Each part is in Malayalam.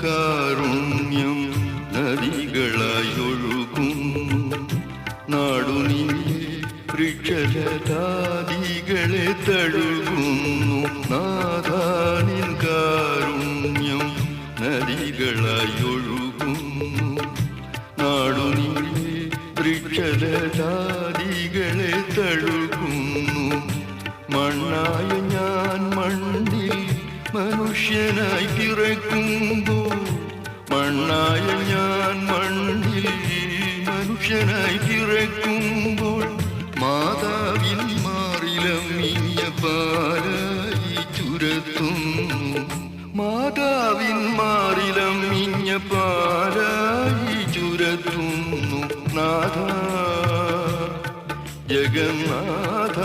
കാരുണ്യം നദികളായി ഒഴുകുന്നു. നാടുനീളെ വൃക്ഷലതാദികളെ തഴുകുന്നു. നാഥാ നിൻ കാരുണ്യം നദികളായി ഒഴുകുന്നു. നാടുനീളെ വൃക്ഷലതാദികളെ തഴുകുന്നു. മണ്ണായ ഞാൻ മണ്ണിൽ മനുഷ്യനായി പിറക്കുമ്പോൾ, മണ്ണായ ഞാൻ മണ്ണിൽ മനുഷ്യനായി പിറക്കുമ്പോൾ, മാതാവിൻ മാറിലമ്മിയ പാലായി ചുരത്തുന്നു. മാതാവിൻ മാറിലമ്മിഞ്ഞ പാലായി ചുരത്തുന്നു. നാഥ ജഗന്നാഥ,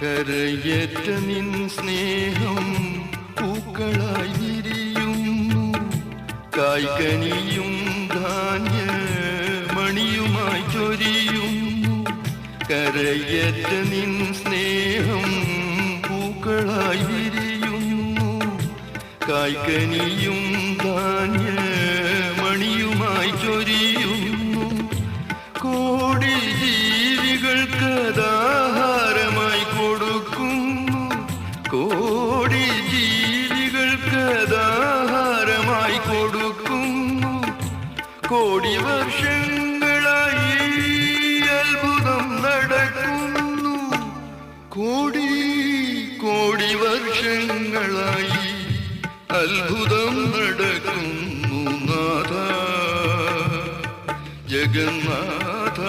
കരയേറ്റ നിൻ സ്നേഹം പൂക്കളായി വിരിയുന്നു. കായ്കനിയും ധാന്യമണിയുമായി ചൊരിയുന്നു. കരയേറ്റ നിൻ സ്നേഹം പൂക്കളായി വിരിയുന്നു. കായ്കനിയും ധാന്യമണിയുമായി ചൊരിയുന്നു. കോടി ജീവികൾക്കതാഹാരമായി കൊടുക്കുന്നു. കോടി ജീവികൾക്കതാഹാരമായി കൊടുക്കുന്നു. കോടി വർഷങ്ങളായി അത്ഭുതം നടക്കുന്നു. കോടി കോടി വർഷങ്ങളായി അത്ഭുതം നടക്കുന്നു. നാഥ ജഗന്നാഥ,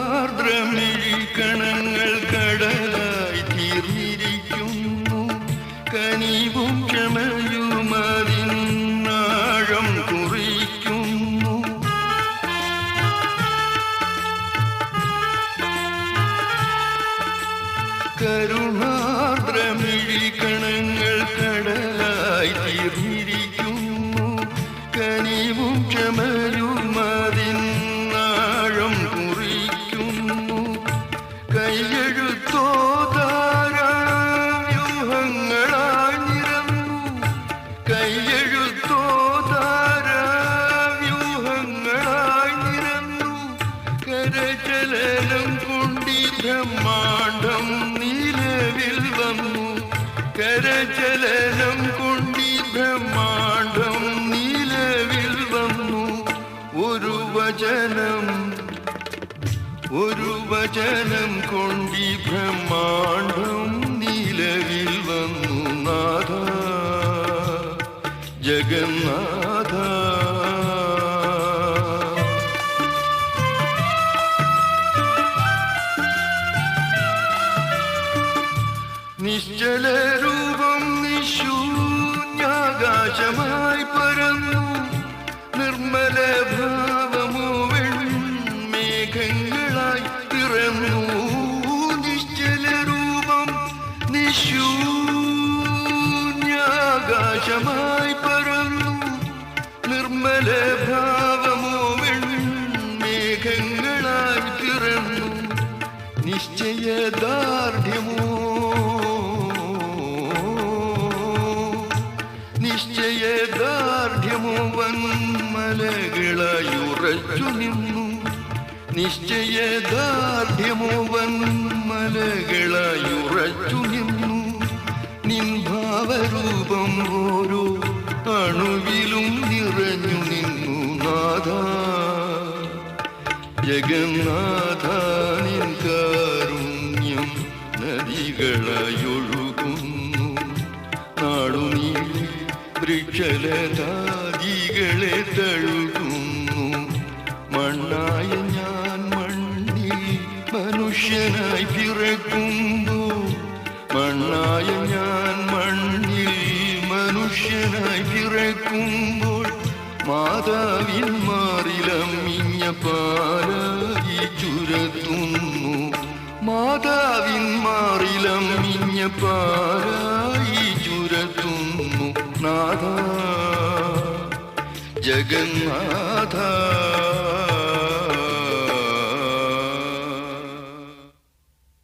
കരുണാർദ്രമിഴി കണങ്ങൾ കടലായി തീർന്നിരിക്കുന്നു. കനിവും ക്ഷമയുമതിനാഴം കുറിക്കുന്നു. കരുണാർദ്രമിഴി കണങ്ങൾ കടലായി തീർന്നിരിക്കുന്നു. കനിവും ക്ഷമയുമതിനാഴം കുറിക്കുന്നു. കൈയെഴുത്തോ താരാവ്യൂഹങ്ങളായി നിരന്നു. കൈയെഴുത്തോ താരാവ്യൂഹങ്ങളായി നിരന്നു. കരചലനം കൊണ്ടി ബ്രഹ്മാണ്ഡം നിലവിൽ വന്നു. കരചലനം കൊണ്ടി ബ്രഹ്മാണ്ഡം നിലവിൽ വന്നു. ഒരു വചനം കൊണ്ടി ബ്രഹ്മാണ്ഡം നിലവിൽ വന്നു. നാഥ ജഗന്നാഥ, നിശ്ചല രൂപം നിശൂന്യാകാശമായി പരന്നു. നിർമ്മല ഭാവമോ വെൺമേഘങ്ങളായി പിറന്നു. നിശ്ചല രൂപം നിശൂന്യാകാശമായി പരന്നു. നിർമ്മല ഭാവമോ വെൺമേഘങ്ങളായി പിറന്നു. നിശ്ചയദാർഢ്യമോ നിശ്ചയദാർഢ്യമോ വന്മലകളായി ഉറച്ചു നിന്നു. നിശ്ചയദാർഢ്യമോ വന്മലകളായി ഉറച്ചു നിന്നു. നിൻ ഭാവരൂപം ഓരോ അണുവിലും നിറഞ്ഞു നിന്നു. നാഥ ജഗന്നാഥ, നിൻ കാരുണ്യം നദികളായി ഒഴുകുന്നു. നാടുനീളെ വൃക്ഷലതാദികളെ തഴുകുന്നു. മണ്ണായ ഞാൻ മണ്ണിൽ മനുഷ്യനായി പിറക്കുമ്പോൾ, മണ്ണായ ഞാൻ മണ്ണിൽ മനുഷ്യനായി പിറക്കുമ്പോൾ, മാതാവിൻ മാറിലമ്മിഞ്ഞ പാലായി ചുരത്തുന്നു. മാതാവിൻ മാറിലമ്മിഞ്ഞ പാലായി ചുരത്തുന്നു. നാഥ ജഗന്നാഥ